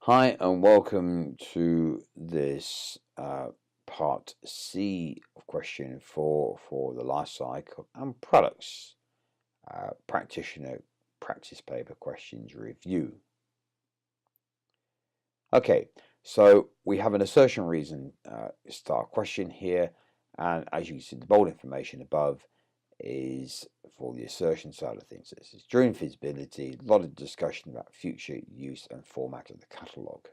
Hi and welcome to this part C of question 4 for the life cycle and products practitioner practice paper questions review. Okay, so we have an assertion reason start question here, and as you can see, the bold information above is for the assertion side of things. This is during feasibility, a lot of discussion about future use and format of the catalogue.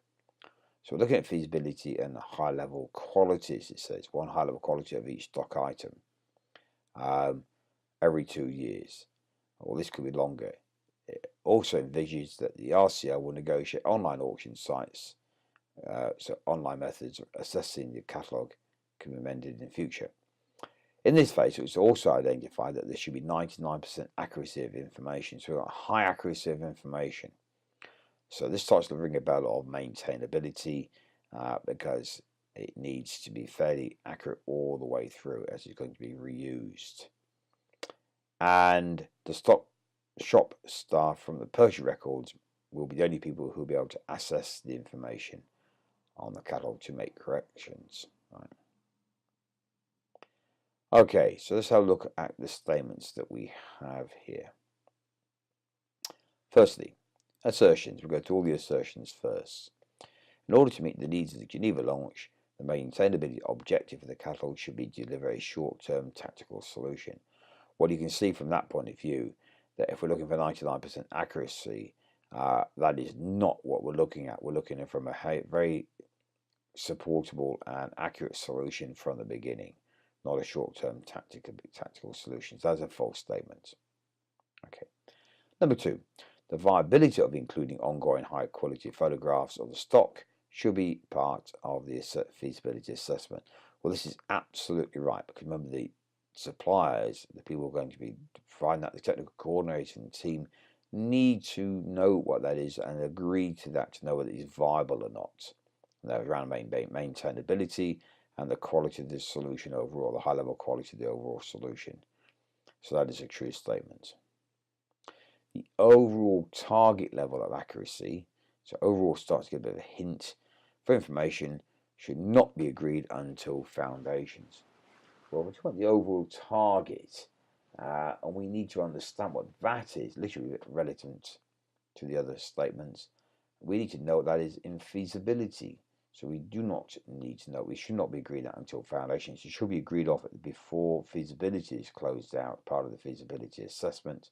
So we're looking at feasibility and high-level qualities. It says one high-level quality of each stock item every 2 years. Well, this could be longer. It also envisages that the RCL will negotiate online auction sites, so online methods of assessing the catalogue can be amended in the future. In this phase, it was also identified that there should be 99% accuracy of information. So we've got high accuracy of information. So this starts to ring a bell of maintainability because it needs to be fairly accurate all the way through as it's going to be reused. And the shop staff from the purchase records will be the only people who will be able to assess the information on the catalogue to make corrections. Right. Okay, so let's have a look at the statements that we have here. Firstly, assertions. We'll go to all the assertions first. In order to meet the needs of the Geneva launch, the maintainability objective of the catalogue should be to deliver a short-term tactical solution. Well, you can see from that point of view that if we're looking for 99% accuracy, that is not what we're looking at. We're looking at from a very supportable and accurate solution from the beginning, not a short-term tactical solution. So that's a false statement. Okay. Number 2, the viability of including ongoing high-quality photographs of the stock should be part of the feasibility assessment. Well, this is absolutely right, because remember, the suppliers, the people who are going to be providing that, the technical coordinator and the team, need to know what that is and agree to that to know whether it is viable or not. And that was around maintainability and the quality of the solution overall, the high-level quality of the overall solution. So that is a true statement. The overall target level of accuracy, so overall starts to get a bit of a hint for information, should not be agreed until foundations. Well, we're talking about the overall target, and we need to understand what that is, literally relevant to the other statements. We need to know what that is in feasibility. So we do not need to know, we should not be agreed at until foundations. It should be agreed off before feasibility is closed out, part of the feasibility assessment,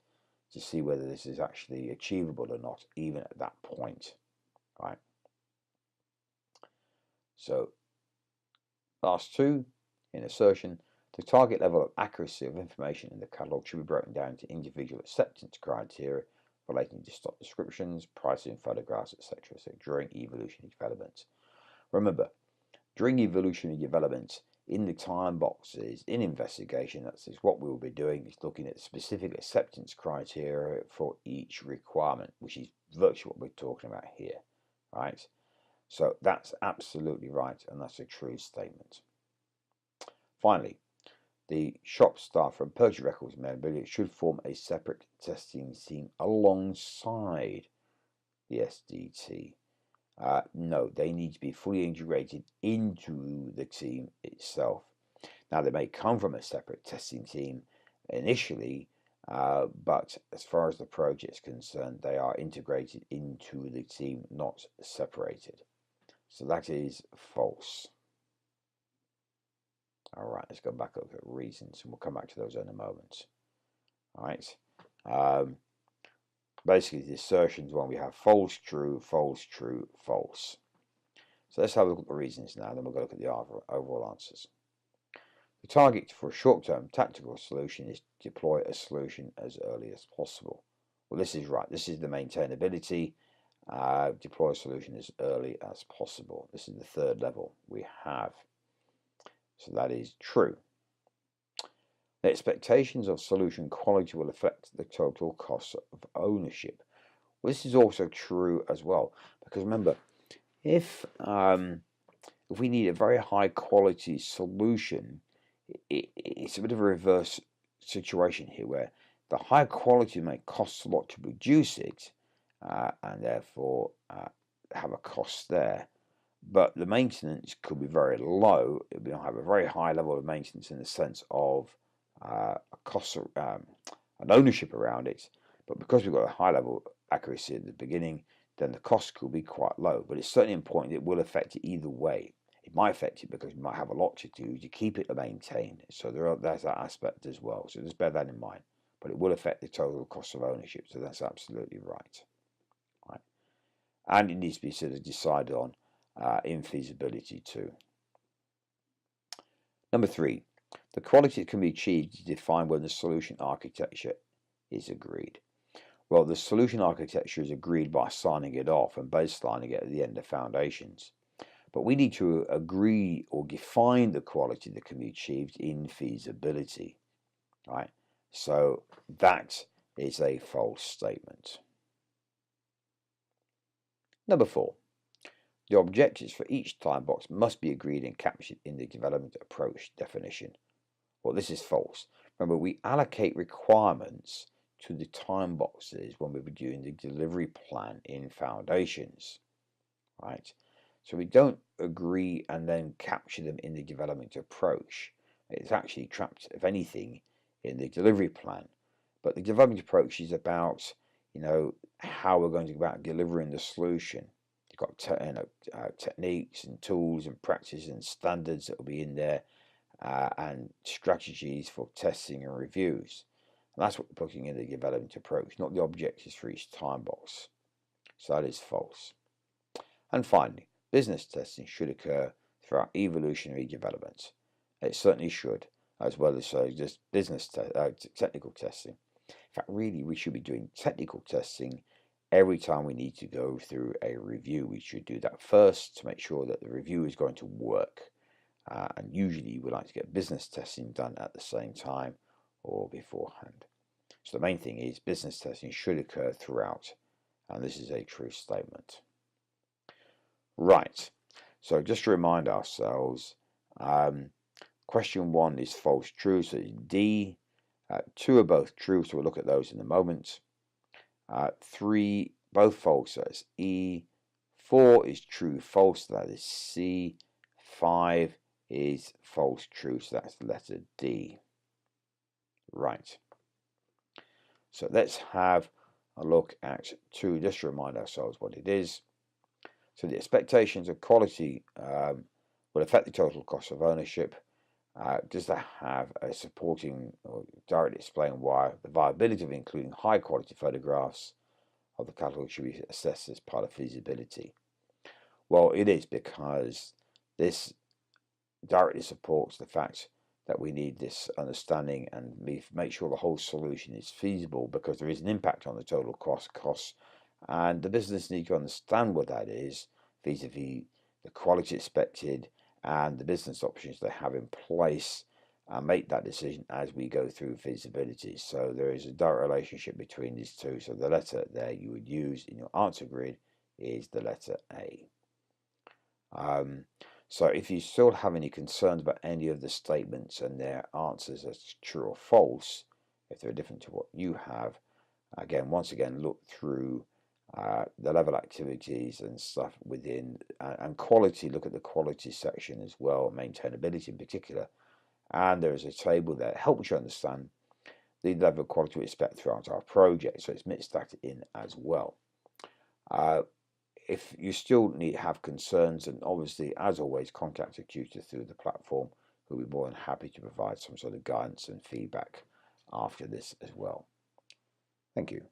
to see whether this is actually achievable or not, even at that point, right? So, last two, in assertion, the target level of accuracy of information in the catalogue should be broken down into individual acceptance criteria relating to stock descriptions, pricing, photographs, etc. So during evolutionary development. Remember, during evolutionary development, in the time boxes, in investigation, that's what we will be doing, is looking at specific acceptance criteria for each requirement, which is virtually what we're talking about here, right? So that's absolutely right, and that's a true statement. Finally, the shop staff from purchase records memorabilia should form a separate testing team alongside the SDT. No, they need to be fully integrated into the team itself. Now, they may come from a separate testing team initially, but as far as the project is concerned, they are integrated into the team, not separated. So that is false. All right, let's go back over reasons, and we'll come back to those in a moment. All right. Basically, the assertions one, we have false, true, false, true, false. So let's have a look at the reasons now, then we'll go look at the overall answers. The target for a short-term tactical solution is to deploy a solution as early as possible. Well, this is right. This is the maintainability. Deploy a solution as early as possible. This is the third level we have. So that is true. The expectations of solution quality will affect the total cost of ownership. Well, this is also true as well, because remember, if we need a very high quality solution, it's a bit of a reverse situation here, where the high quality may cost a lot to produce it, and therefore have a cost there, but the maintenance could be very low. It will have a very high level of maintenance in the sense of a cost, an ownership around it. But because we've got a high level of accuracy at the beginning, then the cost could be quite low. But it's certainly important. It will affect it either way. It might affect it because you might have a lot to do to keep it maintained. So there's that aspect as well. So just bear that in mind. But it will affect the total cost of ownership. So that's absolutely right. Right. And it needs to be sort of decided on in feasibility too. Number 3, the quality that can be achieved is defined when the solution architecture is agreed. Well, the solution architecture is agreed by signing it off and baselining it at the end of foundations. But we need to agree or define the quality that can be achieved in feasibility, right? So that is a false statement. Number 4, the objectives for each time box must be agreed and captured in the development approach definition. Well, this is false. Remember, we allocate requirements to the time boxes when we're doing the delivery plan in foundations, right? So we don't agree and then capture them in the development approach. It's actually trapped, if anything, in the delivery plan. But the development approach is about, how we're going to go about delivering the solution. You've got techniques and tools and practices and standards that will be in there, and strategies for testing and reviews. And that's what we're putting in the development approach, not the objectives for each time box. So that is false. And finally, business testing should occur throughout evolutionary development. It certainly should, as well as just technical testing. In fact, really, we should be doing technical testing every time we need to go through a review. We should do that first to make sure that the review is going to work. And usually we like to get business testing done at the same time or beforehand. So the main thing is business testing should occur throughout, and this is a true statement. Right, so just to remind ourselves, question 1 is false true, so it's D. 2 are both true, so we'll look at those in a moment. 3, both false, so it's E. 4 is true false, so that is C. 5 is false true, so that's the letter D. Right. So let's have a look at 2, just to remind ourselves what it is. So the expectations of quality will affect the total cost of ownership. Does that have a supporting or directly explain why the viability of including high quality photographs of the catalogue should be assessed as part of feasibility? Well, it is, because this directly supports the fact that we need this understanding and make sure the whole solution is feasible, because there is an impact on the total costs, and the business needs to understand what that is vis-a-vis the quality expected and the business options they have in place, and make that decision as we go through feasibility. So there is a direct relationship between these two. So the letter there you would use in your answer grid is the letter A. So if you still have any concerns about any of the statements and their answers as true or false, if they're different to what you have, once again, look through the level activities and stuff within, and quality, look at the quality section as well, maintainability in particular. And there is a table that helps you understand the level of quality we expect throughout our project. So it's mixed that in as well. If you still have concerns, and obviously, as always, contact a tutor through the platform, who will be more than happy to provide some sort of guidance and feedback after this as well. Thank you.